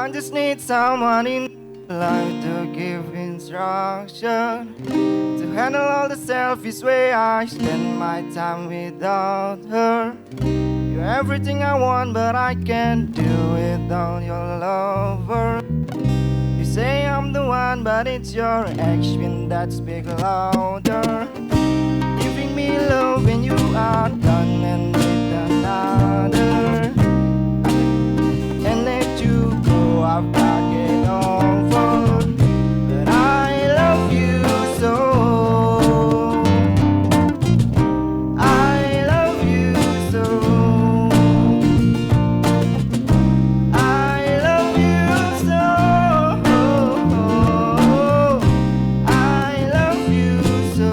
I just need someone in life to give instruction, to handle all the selfish way I spend my time without her. You're everything I want, but I can't do without your lover. You say I'm the one, but it's your action that speak louder. Giving me love when you are done and with another, and let you go, I've got it over. But I love you so. I love you so. I love you so. I love you so.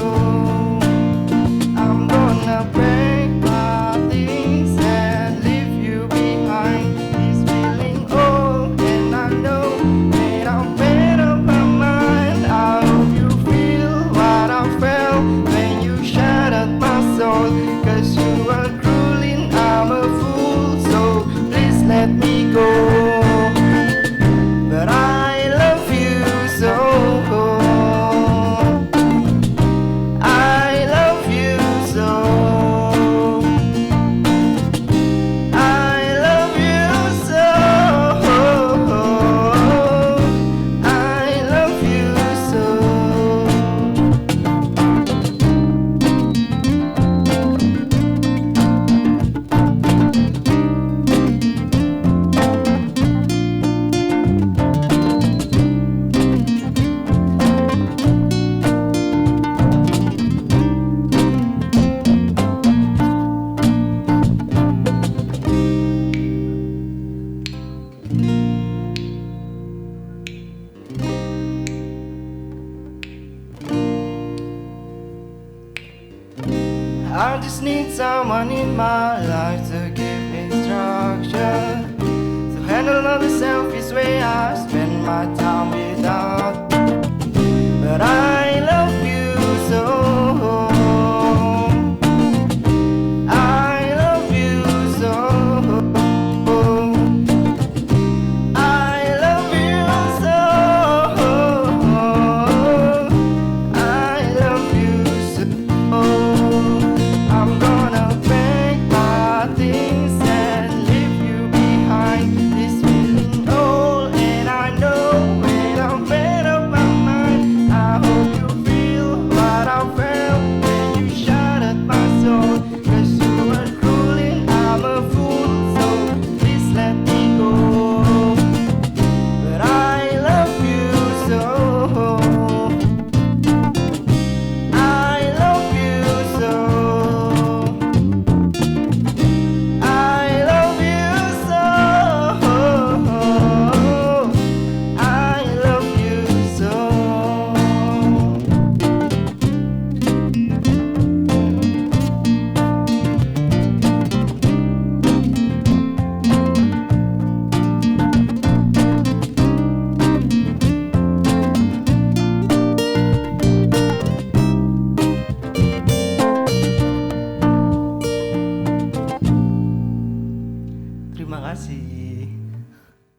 I'm gonna pack my things and leave you behind. This feeling old, and I know that I'm made up my mind. I hope you feel what I felt when you shattered my soul. 'Cause you were cruel and I'm a fool, so please let me go. But I love you so. I love you so. I love you so. I love you so. I just need someone in my life to give instruction, to handle all the selfish way I spend my time without